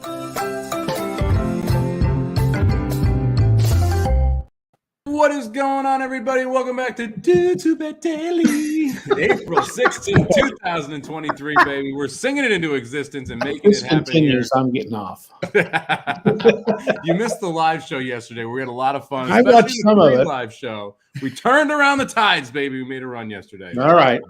What is going on, everybody? Welcome back to Do To Bet Daily. April 16th, 2023, baby. We're singing it into existence and making it happen continues, here. I'm getting off. You missed the live show yesterday. We had a lot of fun. I watched some of it. Live show. We turned around the tides, baby. We made a run yesterday. All right.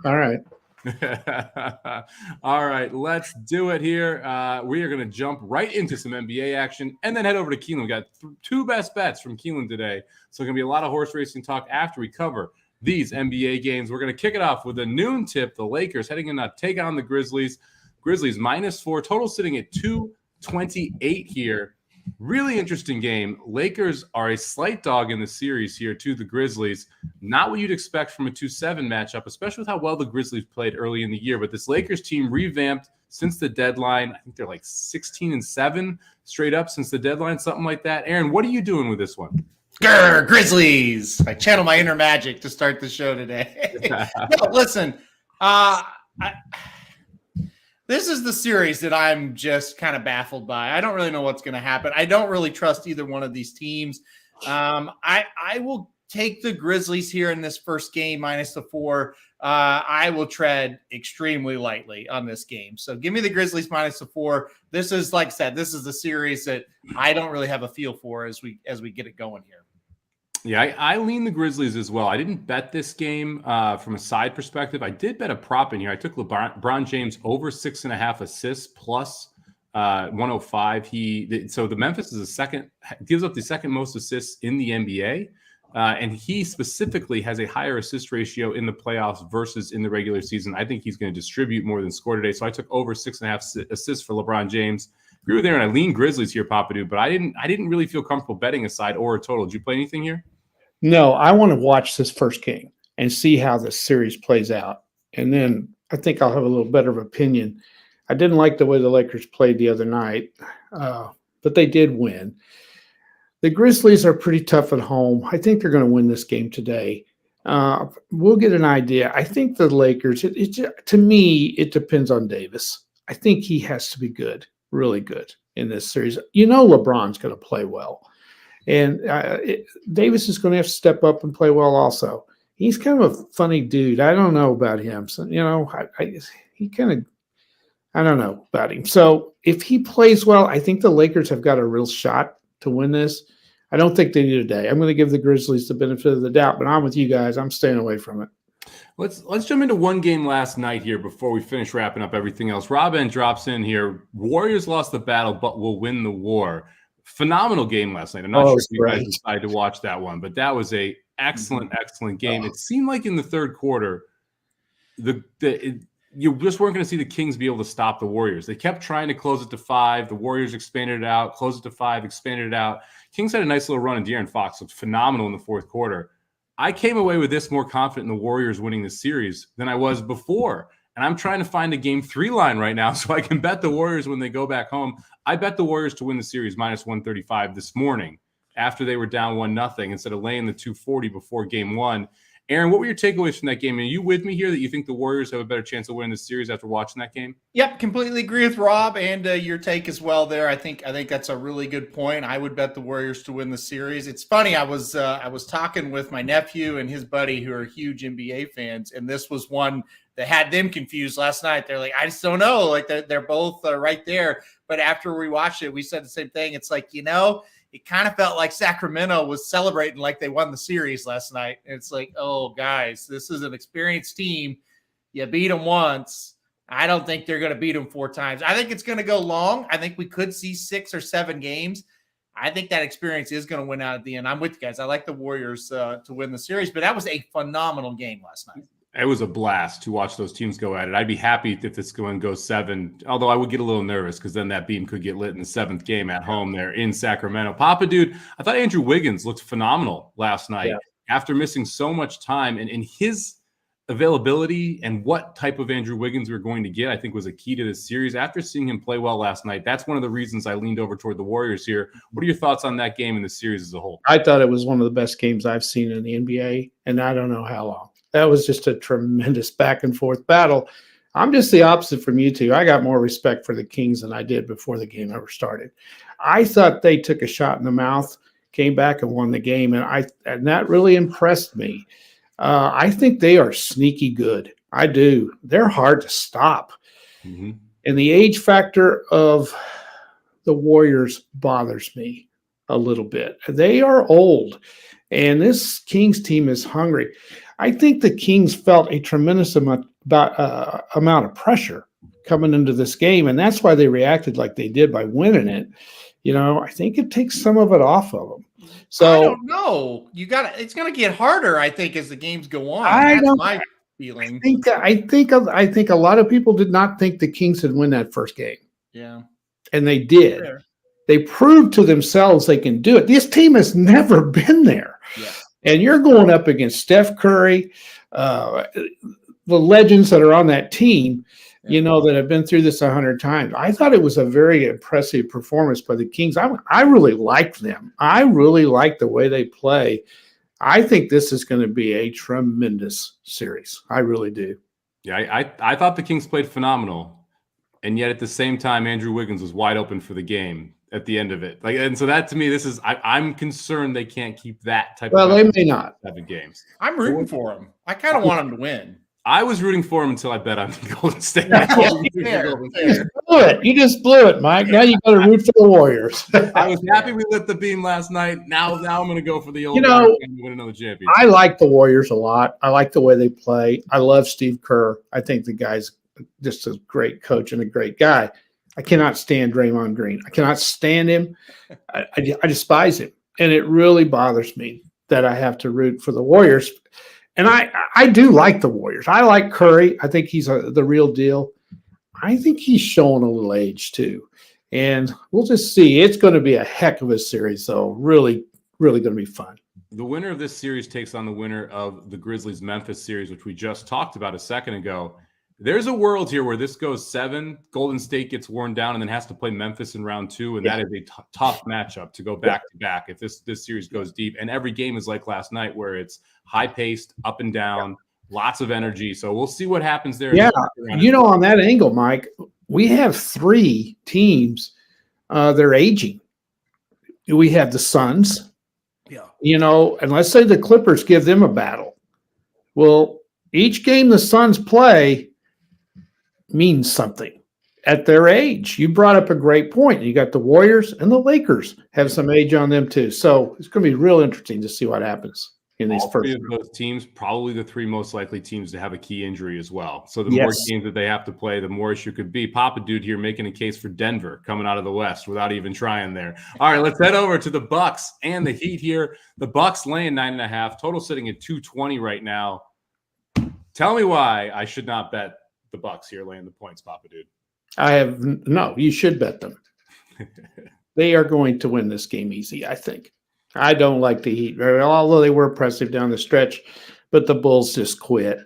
All right, let's do it here. We are going to jump right into some NBA action and then head over to Keeneland. We got two best bets from Keeneland today. So it's going to be a lot of horse racing talk after we cover these NBA games. We're going to kick it off with a noon tip. The Lakers heading in to take on the Grizzlies. Grizzlies -4, total sitting at 228 here. Really interesting game. Lakers are a slight dog in the series here to the Grizzlies. Not what you'd expect from a 2-7 matchup, especially with how well the Grizzlies played early in the year. But this Lakers team revamped since the deadline. I think they're like 16-7 straight up since the deadline, something like that. Aaron, what are you doing with this one? Grr, Grizzlies. I channel my inner magic to start the show today. No, listen, this is the series that I'm just kind of baffled by. I don't really know what's going to happen. I don't really trust either one of these teams. I will take the Grizzlies here in this first game -4. I will tread extremely lightly on this game. So give me the Grizzlies -4. This is, like I said, this is the series that I don't really have a feel for as we get it going here. Yeah, I lean the Grizzlies as well. I didn't bet this game from a side perspective. I did bet a prop in here. I took LeBron James over 6.5 assists plus 105. So the Memphis is gives up the second most assists in the NBA. And he specifically has a higher assist ratio in the playoffs versus in the regular season. I think he's going to distribute more than score today. So I took over 6.5 assists for LeBron James. Agree with Aaron. I lean Grizzlies here, Papadou, but I didn't really feel comfortable betting a side or a total. Did you play anything here? No, I want to watch this first game and see how this series plays out. And then I think I'll have a little better of opinion. I didn't like the way the Lakers played the other night, but they did win. The Grizzlies are pretty tough at home. I think they're going to win this game today. We'll get an idea. I think the Lakers, to me, it depends on Davis. I think he has to be good, really good in this series. You know LeBron's going to play well. And Davis is going to have to step up and play well also. He's kind of a funny dude. I don't know about him. So, I don't know about him. So if he plays well, I think the Lakers have got a real shot to win this. I don't think they need a day. I'm going to give the Grizzlies the benefit of the doubt, but I'm with you guys. I'm staying away from it. Let's jump into one game last night here before we finish wrapping up everything else. Rob N drops in here. Warriors lost the battle, but will win the war. Phenomenal game last night. I'm not sure if you guys decided to watch that one, but that was a excellent game. It seemed like in the third quarter, you just weren't going to see the Kings be able to stop the Warriors. They kept trying to close it to 5. The Warriors expanded it out, closed it to 5, expanded it out. Kings had a nice little run, and De'Aaron Fox looked phenomenal in the fourth quarter. I came away with this more confident in the Warriors winning the series than I was before. And I'm trying to find a game 3 line right now so I can bet the Warriors when they go back home. I bet the Warriors to win the series -135 this morning after they were down 1-0 instead of laying the 240 before game 1. Aaron, what were your takeaways from that game? Are you with me here that you think the Warriors have a better chance of winning the series after watching that game? Yep, completely agree with Rob and your take as well there. I think that's a really good point. I would bet the Warriors to win the series. It's funny. I was talking with my nephew and his buddy who are huge NBA fans, and this was one that had them confused last night. They're like, I just don't know. Like they're both right there. But after we watched it, we said the same thing. It's like, it kind of felt like Sacramento was celebrating like they won the series last night. And it's like, oh, guys, this is an experienced team. You beat them once. I don't think they're going to beat them 4 times. I think it's going to go long. I think we could see 6 or 7 games. I think that experience is going to win out at the end. I'm with you guys. I like the Warriors to win the series, but that was a phenomenal game last night. It was a blast to watch those teams go at it. I'd be happy if this one goes 7, although I would get a little nervous because then that beam could get lit in the 7th game at home there in Sacramento. Papa, dude, I thought Andrew Wiggins looked phenomenal last night after missing so much time. And his availability and what type of Andrew Wiggins we're going to get, I think was a key to this series. After seeing him play well last night, that's one of the reasons I leaned over toward the Warriors here. What are your thoughts on that game and the series as a whole? I thought it was one of the best games I've seen in the NBA, and I don't know how long. That was just a tremendous back and forth battle. I'm just the opposite from you two. I got more respect for the Kings than I did before the game ever started. I thought they took a shot in the mouth, came back and won the game, and that really impressed me. I think they are sneaky good. I do. They're hard to stop. Mm-hmm. And the age factor of the Warriors bothers me a little bit. They are old, and this Kings team is hungry. I think the Kings felt a tremendous amount of pressure coming into this game, and that's why they reacted like they did by winning it. I think it takes some of it off of them. So I don't know. It's going to get harder, I think, as the games go on. That's my feeling. I think a lot of people did not think the Kings would win that first game. Yeah, and they did. Fair. They proved to themselves they can do it. This team has never been there. Yeah. And you're going up against Steph Curry, the legends that are on that team, that have been through this 100 times. I thought it was a very impressive performance by the Kings. I really liked them. I really like the way they play. I think this is going to be a tremendous series. I really do. Yeah, I thought the Kings played phenomenal. And yet at the same time, Andrew Wiggins was wide open for the game at the end of it. And so that to me, this is I'm concerned they can't keep that type of they may not type of games. I'm rooting for them. I kind of want them to win. I was rooting for him until I bet on the Golden State. You just blew it, Mike. Now you got to root for the Warriors. I was happy we lit the beam last night. Now I'm going to go for the old guy and win another championship. I like the Warriors a lot. I like the way they play. I love Steve Kerr. I think the guy's just a great coach and a great guy. I cannot stand Draymond Green. I cannot stand him. I despise him. And it really bothers me that I have to root for the Warriors. And I do like the Warriors. I like Curry. I think he's the real deal. I think he's showing a little age too. And we'll just see. It's going to be a heck of a series, though. Really, really going to be fun. The winner of this series takes on the winner of the Grizzlies-Memphis series, which we just talked about a second ago. There's a world here where this goes 7, Golden State gets worn down, and then has to play Memphis in round 2, and that is a tough matchup to go back-to-back if this series goes deep. And every game is like last night where it's high-paced, up and down, lots of energy. So we'll see what happens there. Yeah, on that angle, Mike, we have 3 teams. They're aging. We have the Suns. Yeah. And let's say the Clippers give them a battle. Well, each game the Suns play means something at their age. You brought up a great point. You got the Warriors and the Lakers have some age on them too. So it's going to be real interesting to see what happens in these first 3 of those teams, probably the 3 most likely teams to have a key injury as well. So the more games that they have to play, the more issue could be. Papa Dude here making a case for Denver coming out of the West without even trying there. All right, let's head over to the Bucks and the Heat here. The Bucks laying 9.5, total sitting at 220 right now. Tell me why I should not bet the Bucks here laying the points, Papa Dude. You should bet them. They are going to win this game easy, I think. I don't like the Heat, although they were impressive down the stretch, but the Bulls just quit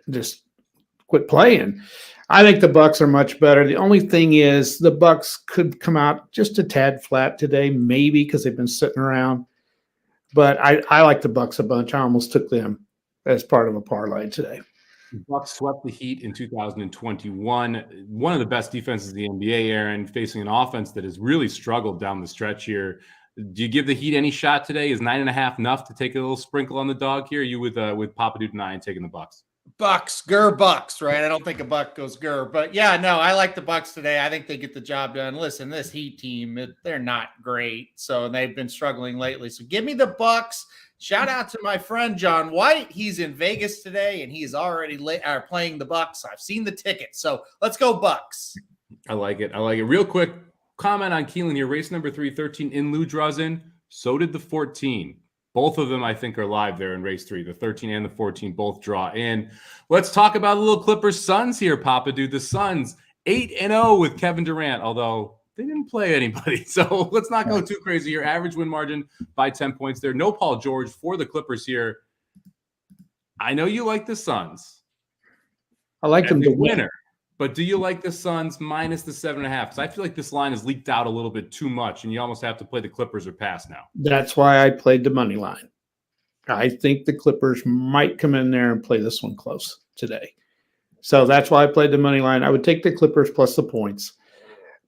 playing. I think the Bucks are much better. The only thing is the Bucks could come out just a tad flat today, maybe because they've been sitting around. But I like the Bucks a bunch. I almost took them as part of a parlay today. The Bucks swept the Heat in 2021. One of the best defenses in the NBA, Aaron, facing an offense that has really struggled down the stretch here. Do you give the Heat any shot today? Is 9.5 enough to take a little sprinkle on the dog here? Are you with Papa Dude and I taking the Bucks? Bucks, right? I don't think a buck goes Gur, but yeah, no, I like the Bucks today. I think they get the job done. Listen, this Heat team, they're not great, so they've been struggling lately. So give me the Bucks. Shout out to my friend John White. He's in Vegas today, and he's already playing the Bucks. I've seen the tickets, so let's go Bucks. I like it. Real quick comment on Keeneland here. Race number 3, 13 in lieu draws in. So did the 14. Both of them, I think, are live there in race 3. The 13 and the 14 both draw in. Let's talk about a little Clippers Suns here, Papa Dude. The Suns 8-0 with Kevin Durant, although they didn't play anybody. So let's not go too crazy here. Average win margin by 10 points there. No Paul George for the Clippers here. I know you like the Suns. I like them to win. win. But do you like the Suns minus the 7.5? Because I feel like this line has leaked out a little bit too much, and you almost have to play the Clippers or pass now. That's why I played the money line. I think the Clippers might come in there and play this one close today. So that's why I played the money line. I would take the Clippers plus the points,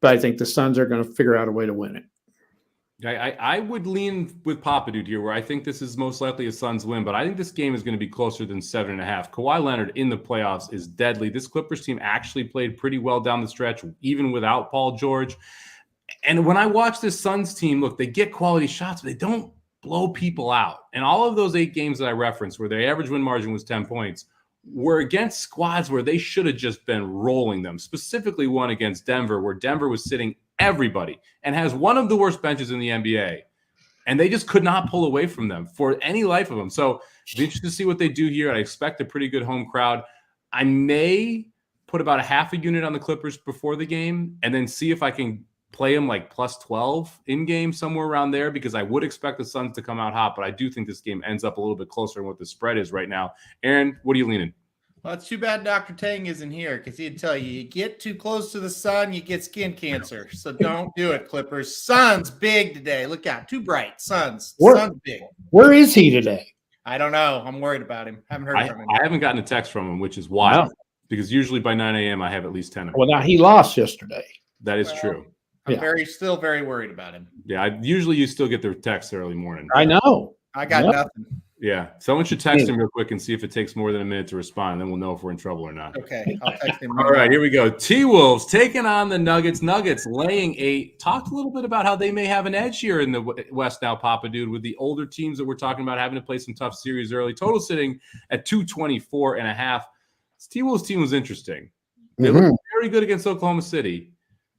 but I think the Suns are going to figure out a way to win it. I would lean with Papa Dude here, where I think this is most likely a Suns win, but I think this game is going to be closer than 7.5. Kawhi Leonard in the playoffs is deadly. This Clippers team actually played pretty well down the stretch, even without Paul George. And when I watch this Suns team, look, they get quality shots, but they don't blow people out. And all of those 8 games that I referenced, where their average win margin was 10 points, were against squads where they should have just been rolling them. Specifically one against Denver, where Denver was sitting everybody and has one of the worst benches in the NBA. And they just could not pull away from them for any life of them. So be interested to see what they do here. I expect a pretty good home crowd. I may put about a half a unit on the Clippers before the game and then see if I can play them like plus 12 in game, somewhere around there, because I would expect the Suns to come out hot, but I do think this game ends up a little bit closer than what the spread is right now. Aaron, what are you leaning? Well, it's too bad Dr. Tang isn't here, because he'd tell you get too close to the sun, you get skin cancer. So don't do it, Clippers. Sun's big today. Look out. Too bright. Sun's big. Where is he today? I don't know. I'm worried about him. Haven't heard from him. I haven't gotten a text from him, which is wild, because usually by 9 a.m. I have at least 10 of them. Well, now he lost yesterday. That is true. I'm still very worried about him. Yeah, you still get their texts early morning. I know. I got nothing. Yeah, someone should text him real quick and see if it takes more than a minute to respond, and then we'll know if we're in trouble or not. Okay, I'll text him. All right, here we go. T-Wolves taking on the Nuggets. Nuggets laying 8. Talked a little bit about how they may have an edge here in the West now, Papa Dude, with the older teams that we're talking about having to play some tough series early. Total sitting at 224.5. This T-Wolves team was interesting. They looked very good against Oklahoma City.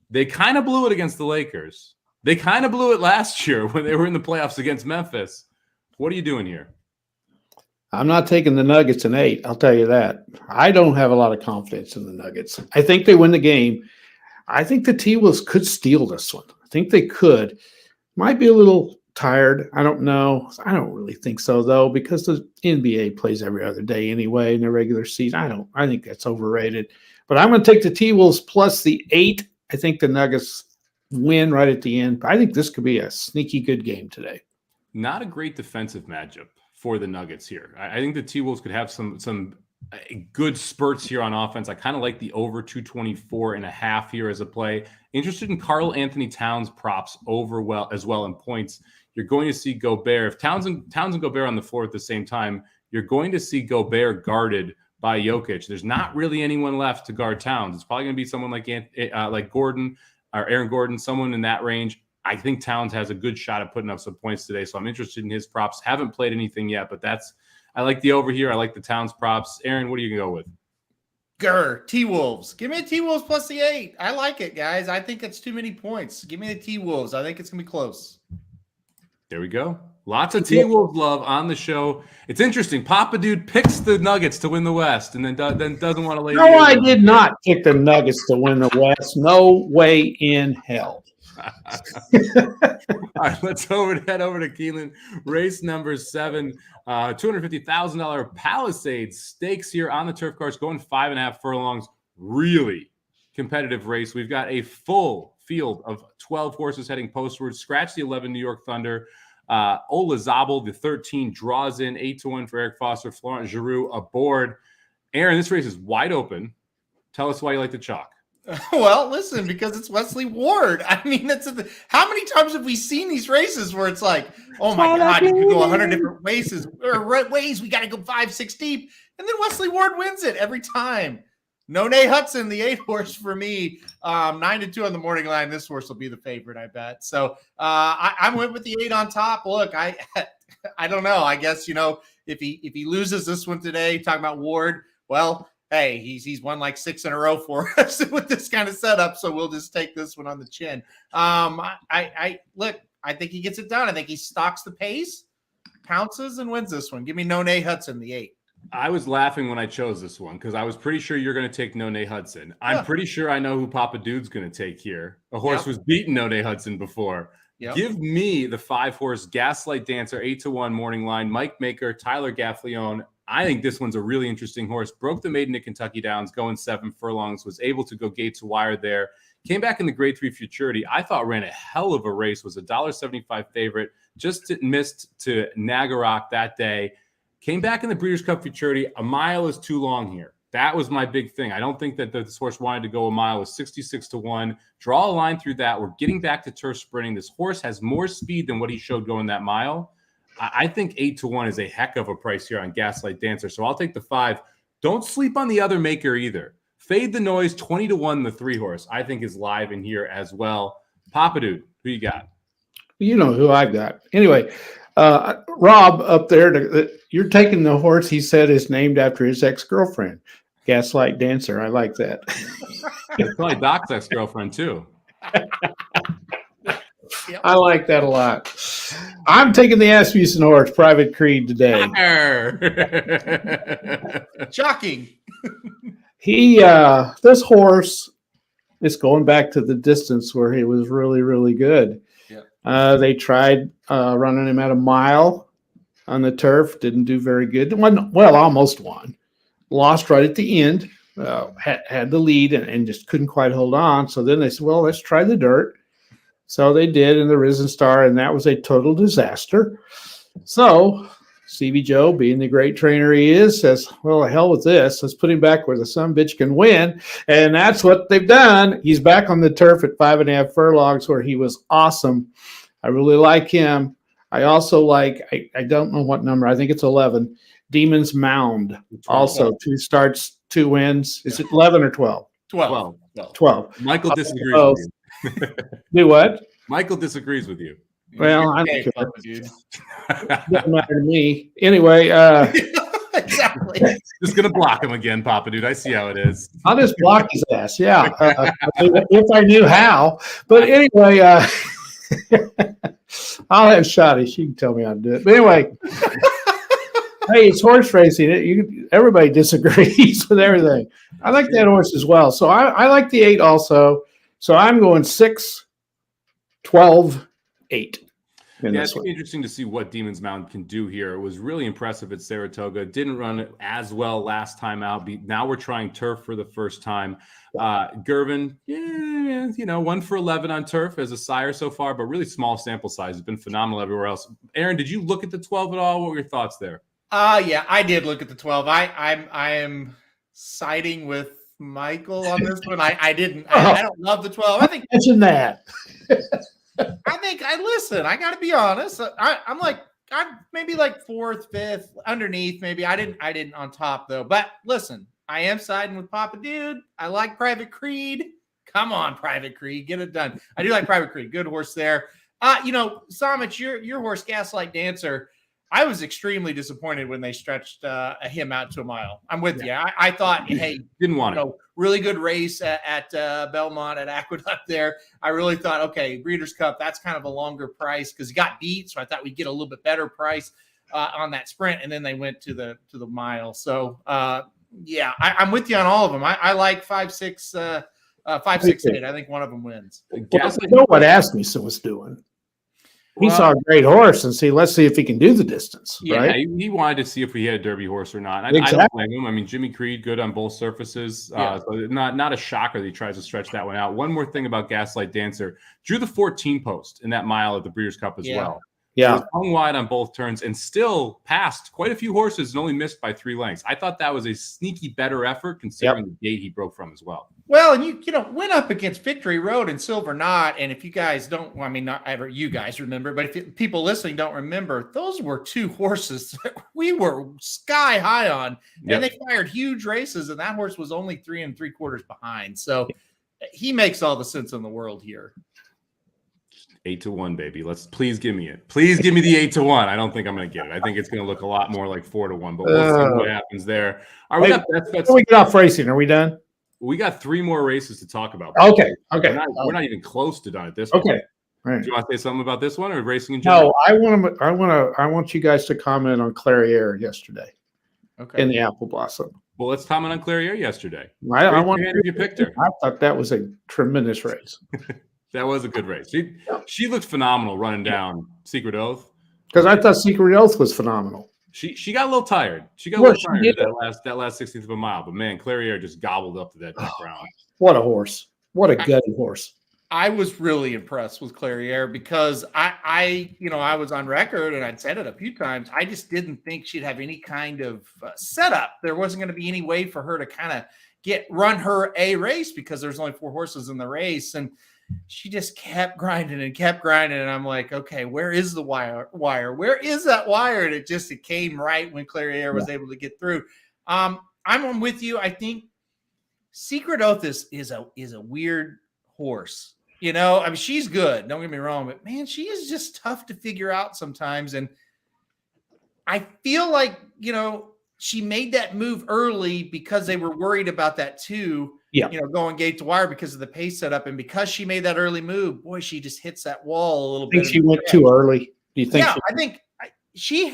They kind of blew it against the Lakers. They kind of blew it last year when they were in the playoffs against Memphis. What are you doing here? I'm not taking the Nuggets in 8. I'll tell you that. I don't have a lot of confidence in the Nuggets. I think they win the game. I think the T-Wolves could steal this one. I think they could. Might be a little tired. I don't know. I don't really think so, though, because the NBA plays every other day anyway in the regular season. I think that's overrated. But I'm going to take the T-Wolves plus the 8. I think the Nuggets win right at the end. But I think this could be a sneaky good game today. Not a great defensive matchup for the Nuggets here. I think the T-Wolves could have some good spurts here on offense. I kind of like the over 224.5 here as a play. Interested in Karl Anthony Towns props over as well in points. You're going to see Gobert. If Towns and Gobert on the floor at the same time, you're going to see Gobert guarded by Jokic. There's not really anyone left to guard Towns. It's probably going to be someone like Gordon or Aaron Gordon, someone in that range. I think Towns has a good shot at putting up some points today, so I'm interested in his props. Haven't played anything yet, but I like the over here. I like the Towns props. Aaron, what are you going to go with? T-Wolves. Give me a T-Wolves plus the 8. I like it, guys. I think it's too many points. Give me the T-Wolves. I think it's going to be close. There we go. Lots of T-Wolves love on the show. It's interesting. Papa Dude picks the Nuggets to win the West and then doesn't want to lay. No, I did not pick the Nuggets to win the West. No way in hell. All right, let's head over to Keeneland. Race number 7, $250,000 Palisades Stakes here on the turf course, going 5.5 furlongs. Really competitive race. We've got a full field of 12 horses heading postward. Scratch the 11 New York Thunder. Ola Zabel, the 13, draws in 8-1 for Eric Foster. Florent Giroux aboard. Aaron, this race is wide open. Tell us why you like the chalk. Well, listen, because it's Wesley Ward. I mean, how many times have we seen these races where it's like, oh my God, you can go 100 different ways. We got to go 5-6 deep. And then Wesley Ward wins it every time. None Hudson, the 8 horse for me, 9-2 on the morning line. This horse will be the favorite, I bet. So I went with the 8 on top. Look, I don't know. I guess, if he loses this one today, talking about Ward, well, hey, he's won like 6 in a row for us with this kind of setup, so we'll just take this one on the chin. I think he gets it done. I think he stalks the pace, pounces, and wins this one. Give me None Hudson, the 8. I was laughing when I chose this one because I was pretty sure you're going to take None Hudson. I'm pretty sure I know who Papa Dude's going to take here. A horse who's beaten None Hudson before. Yep. Give me the 5-horse Gaslight Dancer, 8-1 morning line. Mike Maker, Tyler Gaffleone. I think this one's a really interesting horse. Broke the maiden at Kentucky Downs, going 7 furlongs, was able to go gate to wire there. Came back in the grade 3 Futurity. I thought ran a hell of a race, was a $1.75 favorite. Just missed to Nagarock that day. Came back in the Breeders' Cup Futurity. A mile is too long here. That was my big thing. I don't think that this horse wanted to go a mile. It was 66-1. Draw a line through that. We're getting back to turf sprinting. This horse has more speed than what he showed going that mile. I think 8-1 is a heck of a price here on Gaslight Dancer. So I'll take the 5. Don't sleep on the other maker either. Fade the Noise, 20-1, the 3 horse, I think is live in here as well. Papa Dude, who you got? You know who I've got. Anyway, Rob up there, you're taking the horse he said is named after his ex-girlfriend. Gaslight Dancer. I like that. It's probably Doc's ex-girlfriend too. I like that a lot. I'm taking the Asmussen horse, Private Creed, today. Shocking. This horse is going back to the distance where he was really, really good. Yeah. They tried running him at a mile on the turf. Didn't do very good. Almost won. Lost right at the end. Had the lead and just couldn't quite hold on. So then they said, well, let's try the dirt. So they did in the Risen Star, and that was a total disaster. So CB Joe, being the great trainer he is, says, well, the hell with this. Let's put him back where the sumbitch can win. And that's what they've done. He's back on the turf at 5.5 furlongs where he was awesome. I really like him. I also like, I don't know what number. I think it's 11. Demon's Mound. Also 2 starts, 2 wins. Is it 11 or 12? 12. Michael disagrees with you. Do what? Michael disagrees with you. Well, I don't care. Doesn't matter to me. Anyway, exactly. Just gonna block him again, Papa Dude. I see how it is. I'll just block his ass. Yeah, if I knew how. But anyway, I'll have Shotty. She can tell me how to do it. But anyway, hey, it's horse racing. Everybody disagrees with everything. I like that horse as well. So I like the 8 also. So I'm going 6, 12, 8. Yeah, it's interesting to see what Demon's Mound can do here. It was really impressive at Saratoga. Didn't run it as well last time out. Now we're trying turf for the first time. Gervin, 1 for 11 on turf as a sire so far, but really small sample size. It's been phenomenal everywhere else. Aaron, did you look at the 12 at all? What were your thoughts there? Yeah, I did look at the 12. I am siding with Michael on this one. I didn't. I don't love the 12. I think mention that. I got to be honest. I'm maybe like 4th, 5th, underneath. Maybe I didn't on top though. But listen, I am siding with Papa Dude. I like Private Creed. Come on, Private Creed, get it done. I do like Private Creed. Good horse there. Somich, your horse, Gaslight Dancer. I was extremely disappointed when they stretched him out to a mile. I'm with you. I thought, hey, didn't want it. Really good race at Belmont at Aqueduct there. I really thought, okay, Breeders' Cup, that's kind of a longer price because he got beat. So I thought we'd get a little bit better price on that sprint. And then they went to the mile. So I'm with you on all of them. I like 5, 6, 8. I think one of them wins. Well, I know what Asmussen was doing. He saw a great horse and let's see if he can do the distance. Yeah, right? He wanted to see if we had a Derby horse or not. Exactly. I don't blame him. I mean, Jimmy Creed, good on both surfaces. So not a shocker that he tries to stretch that one out. One more thing about Gaslight Dancer. Drew the 14 post in that mile at the Breeders' Cup as well. Yeah. So hung wide on both turns and still passed quite a few horses and only missed by 3 lengths. I thought that was a sneaky better effort considering the gate he broke from as well. Well, and you went up against Victory Road and Silver Knot. And if you guys don't, not ever you guys remember, but if people listening don't remember, those were 2 horses that we were sky high on. And they fired huge races. And that horse was only 3 3/4 behind. So he makes all the sense in the world here. 8-1, baby. Please give me it. Please give me the 8-1. I don't think I'm going to get it. I think it's going to look a lot more like 4-1, but we'll see what happens there. All right, we get off racing. Are we done? We got 3 more races to talk about. Okay. We're not even close to done at this point. Okay. Right. Do you want to say something about this one or racing in general? No, I want you guys to comment on Clarier yesterday. Okay. In the Apple Blossom. Well, let's comment on Clarier yesterday. I want you picked her. I thought that was a tremendous race. That was a good race. She looked phenomenal running down Secret Oath. Because I thought Secret Oath was phenomenal. She got a little tired. She got a little tired that last 16th of a mile. But man, Clarier just gobbled up to that round. What a horse! What a gutty horse! I was really impressed with Clarier because I was on record and I'd said it a few times. I just didn't think she'd have any kind of setup. There wasn't going to be any way for her to kind of run her a race because there's only 4 horses in the race. And she just kept grinding. And I'm like, okay, where is the wire? Where is that wire? And it came right when Clarier was able to get through. I'm with you. I think Secret Oath is a weird horse. You know, I mean, she's good. Don't get me wrong, but man, she is just tough to figure out sometimes. And I feel like, she made that move early because they were worried about that too. Yeah. Going gate to wire because of the pace setup. And because she made that early move, boy, she just hits that wall a little bit. I think she went too early. Do you think? Yeah, I think she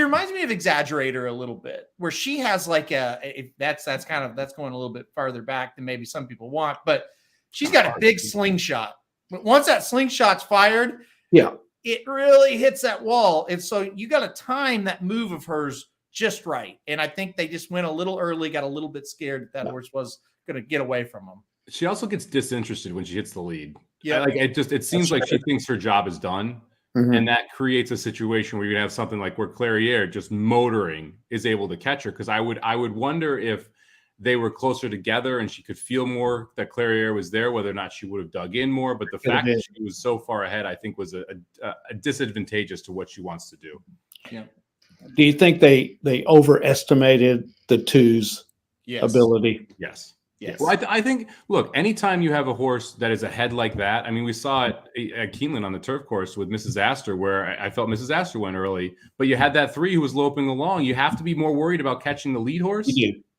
reminds me of Exaggerator a little bit, where she has like that's going a little bit farther back than maybe some people want, but she's got a big slingshot. But once that slingshot's fired, it really hits that wall. And so you got to time that move of hers just right. And I think they just went a little early, got a little bit scared that horse was going to get away from them. She also gets disinterested when she hits the lead. Yeah. It seems like she thinks her job is done. Mm-hmm. And that creates a situation where you have something like where Clarier just motoring is able to catch her. Because I would wonder if they were closer together and she could feel more that Clarier was there, whether or not she would have dug in more. But the fact that she was so far ahead, I think, was a disadvantageous to what she wants to do. Yeah. Do you think they overestimated the two's ability? Yes. Yes. Well, I think, look, anytime you have a horse that is ahead like that, I mean, we saw it at Keeneland on the turf course with Mrs. Astor, where I felt Mrs. Astor went early, but you had that 3 who was loping along. You have to be more worried about catching the lead horse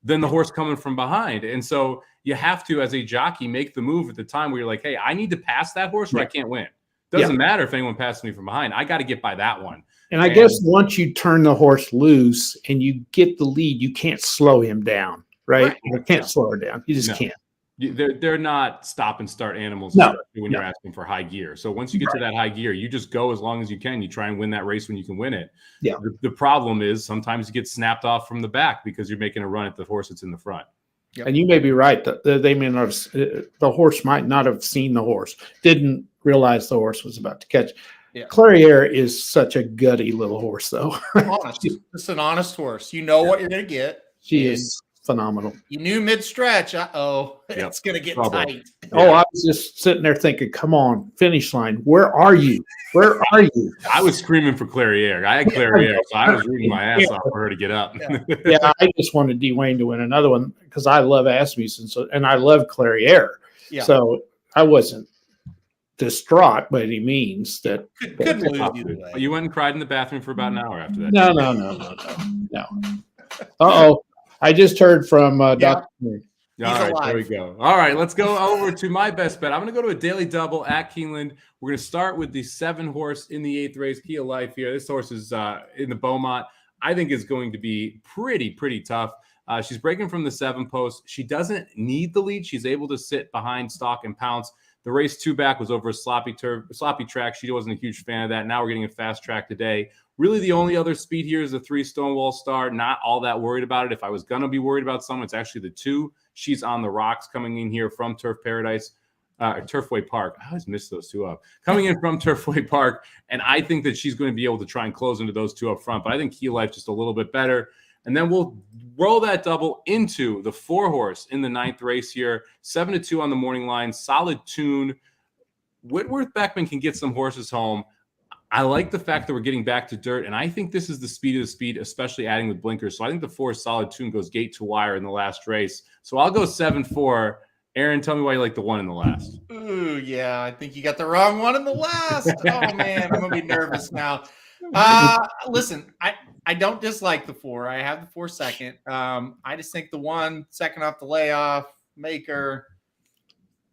than the horse coming from behind. And so you have to, as a jockey, make the move at the time where you're like, hey, I need to pass that horse or I can't win. Doesn't matter if anyone passes me from behind. I got to get by that one. And I guess once you turn the horse loose and you get the lead, you can't slow him down, right? You can't slow her down. You just can't. They're not stop and start animals when you're asking for high gear. So once you get to that high gear, you just go as long as you can. You try and win that race when you can win it. Yeah. The problem is sometimes you get snapped off from the back because you're making a run at the horse that's in the front. Yep. And you may be right. They may not have, the horse might not have seen the horse, didn't realize the horse was about to catch. Yeah. Clarier is such a gutty little horse, though. Honest. It's an honest horse. You know what you're going to get. She is phenomenal. You knew mid-stretch, it's going to get tight. Oh, I was just sitting there thinking, come on, finish line. Where are you? Where are you? I was screaming for Clarier. I had Clarier, so I was reading my ass off for her to get up. I just wanted Dwayne to win another one because I love Asmussen, and I love Clarier. Yeah. So I wasn't distraught by any means. That could lose either way. You went and cried in the bathroom for about an hour after that. No. Uh-oh. I just heard from Dr. All right, there we go. All right, let's go over to my best bet. I'm going to go to a daily double at Keeneland. We're going to start with the 7 horse in the 8th race, Key of Life here. This horse is in the Beaumont. I think is going to be pretty tough. She's breaking from the 7 post. She doesn't need the lead. She's able to sit behind Stalk and Pounce. The race 2 back was over a sloppy track. She wasn't a huge fan of that. Now we're getting a fast track today. Really, the only other speed here is the 3 Stonewall Star. Not all that worried about it. If I was going to be worried about someone, it's actually the 2. She's on the rocks coming in here from Turfway Park. I always miss those 2 up. Coming in from Turfway Park, and I think that she's going to be able to try and close into those 2 up front. But I think Key Life just a little bit better. And then we'll roll that double into the 4 horse in the 9th race here. 7-2 on the morning line. Solid tune. Whitworth Beckman can get some horses home. I like the fact that we're getting back to dirt, and I think this is the speed of the speed, especially adding with blinkers. So I think the 4 Solid Tune goes gate to wire in the last race. So I'll go 7-4. Aaron, tell me why you like the 1 in the last. Ooh, yeah, I think you got the wrong one in the last. Oh, man, I'm going to be nervous now. Listen, I don't dislike the 4. I have the 4 second. I just think the 1 second off the layoff, Maker,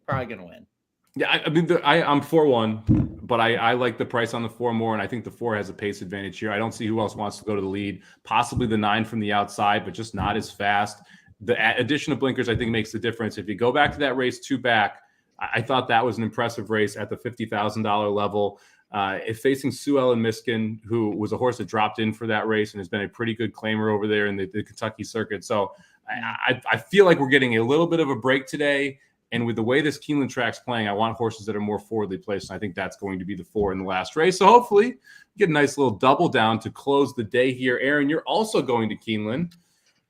probably going to win. Yeah, I mean, I'm 4-1, but I like the price on the 4 more, and I think the 4 has a pace advantage here. I don't see who else wants to go to the lead. Possibly the 9 from the outside, but just not as fast. The addition of blinkers, I think, makes the difference. If you go back to that race 2 back, I thought that was an impressive race at the $50,000 level. If facing Sue Ellen Miskin, who was a horse that dropped in for that race and has been a pretty good claimer over there in the Kentucky circuit. So I feel like we're getting a little bit of a break today. And with the way this Keeneland track's playing, I want horses that are more forwardly placed. And I think that's going to be the 4 in the last race. So hopefully you get a nice little double down to close the day here. Aaron, you're also going to Keeneland.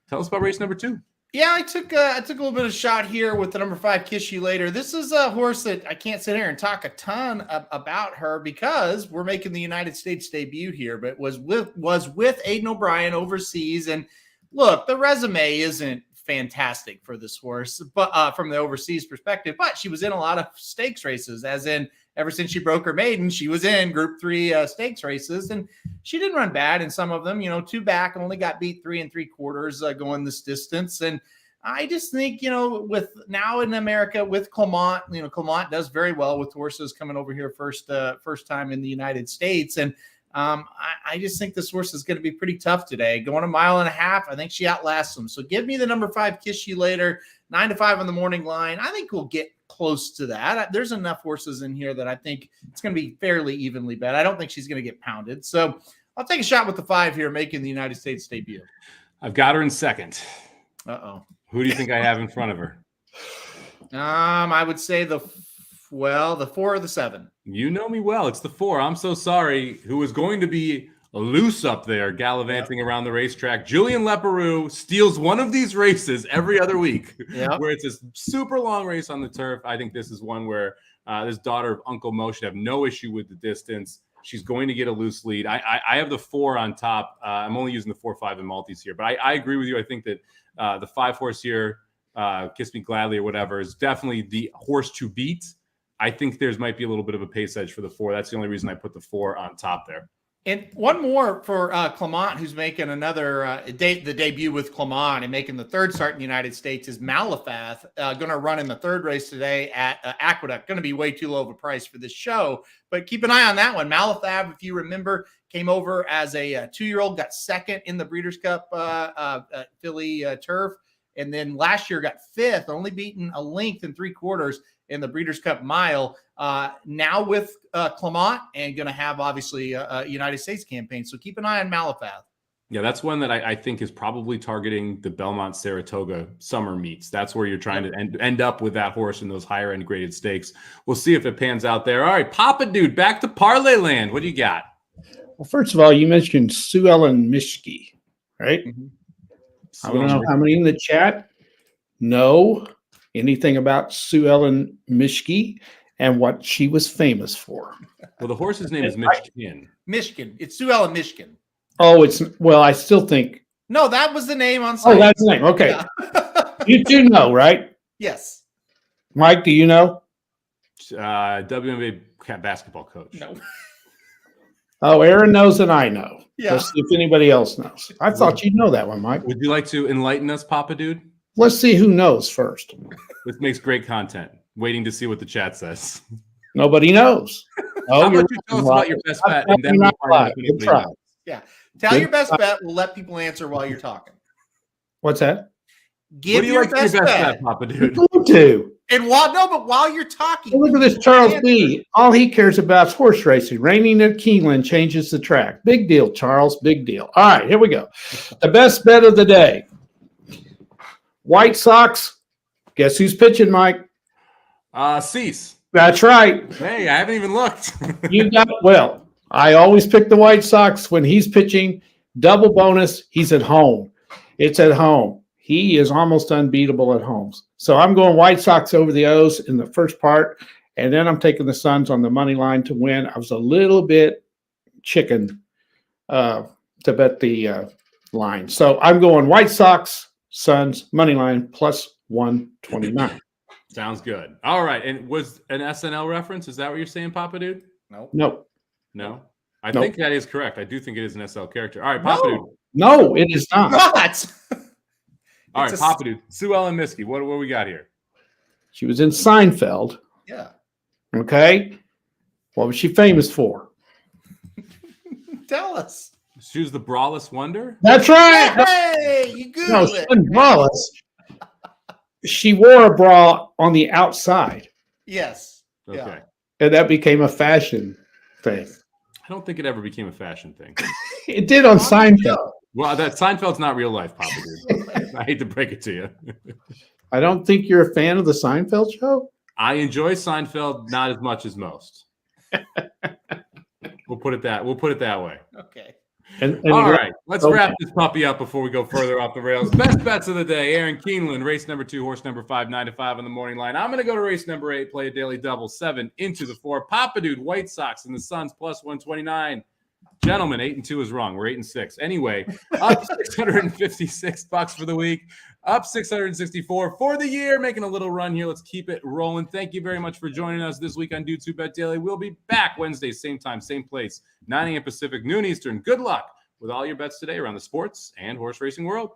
Tell us about race number 2. Yeah, I took a little bit of shot here with the number 5, Kiss You Later. This is a horse that I can't sit here and talk a ton about her because we're making the United States debut here, but was with Aiden O'Brien overseas. And look, the resume isn't fantastic for this horse, but from the overseas perspective, but she was in a lot of stakes races, as in ever since she broke her maiden, she was in Group 3 stakes races, and she didn't run bad in some of them, 2 back, only got beat 3 3/4 going this distance. And I just think, with now in America with Clement, Clement does very well with horses coming over here first time in the United States. And I just think this horse is going to be pretty tough today. Going 1.5 miles, I think she outlasts them. So give me the number 5, Kiss You Later, 9 to 5 on the morning line. I think we'll get close to that. There's enough horses in here that I think it's going to be fairly evenly bet. I don't think she's going to get pounded. So I'll take a shot with the 5 here, making the United States debut. I've got her in second. Uh-oh. Who do you think I have in front of her? I would say the 4 or the 7. You know me well. It's the 4. I'm so sorry. Who is going to be loose up there, gallivanting around the racetrack? Julian Leparoux steals one of these races every other week, where it's a super long race on the turf. I think this is one where this daughter of Uncle Mo should have no issue with the distance. She's going to get a loose lead. I have the 4 on top. I'm only using the 4, 5, and multis here, but I agree with you. I think that the 5 horse here, Kiss Me Gladly or whatever, is definitely the horse to beat. I think there's might be a little bit of a pace edge for the 4. That's the only reason I put the 4 on top there. And one more for Clement, who's making another the debut with Clement and making the 3rd start in the United States, is Malafath, going to run in the 3rd race today at Aqueduct. Going to be way too low of a price for this show, but keep an eye on that one. Malafath, if you remember, came over as a 2-year-old, got 2nd in the Breeders' Cup Philly turf, and then last year got 5th, only beaten a length in 3/4 in the Breeders' Cup Mile. Now with Clement, and going to have obviously a United States campaign. So keep an eye on Malafath. Yeah, that's one that I think is probably targeting the Belmont Saratoga summer meets. That's where you're trying to end up with that horse in those higher end graded stakes. We'll see if it pans out there. All right, Papa Dude, back to Parlay Land. What do you got? Well, first of all, you mentioned Sue Ellen Mischke, right? Mm-hmm. I don't know how many in the chat know anything about Sue Ellen Mischke and what she was famous for. Well, the horse's name is Michigan. Michigan. It's Sue Ellen Michigan. Oh, I still think. No, that was the name on site. Oh, that's the name. Okay. Yeah. You do know, right? Yes. Mike, do you know? WNBA basketball coach. No. Oh, Aaron knows and I know. Yeah. Let's see if anybody else knows. I thought you'd know that one, Mike. Would you like to enlighten us, Papa Dude? Let's see who knows first. This makes great content. Waiting to see what the chat says. Nobody knows. How about you tell us about your best bet? And then Good try. Yeah. Tell your best bet. We'll let people answer while you're talking. What's that? Give your best bet, Papa Dude. Go to. And while you're talking, look at this Charles B. All he cares about is horse racing. Raining at Keeneland changes the track. Big deal, Charles. Big deal. All right, here we go. The best bet of the day. White Sox. Guess who's pitching, Mike? Cease. That's right. Hey, I haven't even looked. You got well. I always pick the White Sox when he's pitching. Double bonus. He's at home. It's at home. He is almost unbeatable at home. So I'm going White Sox over the O's in the first part, and then I'm taking the Suns on the money line to win. I was a little bit chicken to bet the line. So I'm going White Sox, Suns, money line plus 129. Sounds good. All right. And was an SNL reference? Is that what you're saying, Papa Dude? No. I think that is correct. I do think it is an SL character. All right, Papa Dude. No, it is not. All right, Papa Dude. Sue Ellen Mischke. What we got here? She was in Seinfeld. Yeah. Okay. What was she famous for? Tell us. She was the braless wonder? That's right. Hey, you Googled no, it. She wasn't braless. She wore a bra on the outside. Yes. Okay. Yeah. And that became a fashion thing. I don't think it ever became a fashion thing. It did on Seinfeld. Well, that Seinfeld's not real life, Papa Dude. I hate to break it to you. I don't think you're a fan of the Seinfeld show. I enjoy Seinfeld not as much as most. We'll put it that way. Okay. All right, let's wrap this puppy up before we go further off the rails. Best bets of the day: Aaron Keeneland, race number 2, horse number 5, 9 to 5 on the morning line. I'm going to go to race number 8, play a daily double, 7 into the 4. Papa Dude, White Sox and the Suns plus 129. Gentlemen, 8 and 2 is wrong. We're 8 and 6. Anyway, up $656 for the week, up $664 for the year. Making a little run here. Let's keep it rolling. Thank you very much for joining us this week on Do 2 Bet Daily. We'll be back Wednesday, same time, same place, 9 a.m. Pacific, noon Eastern. Good luck with all your bets today around the sports and horse racing world.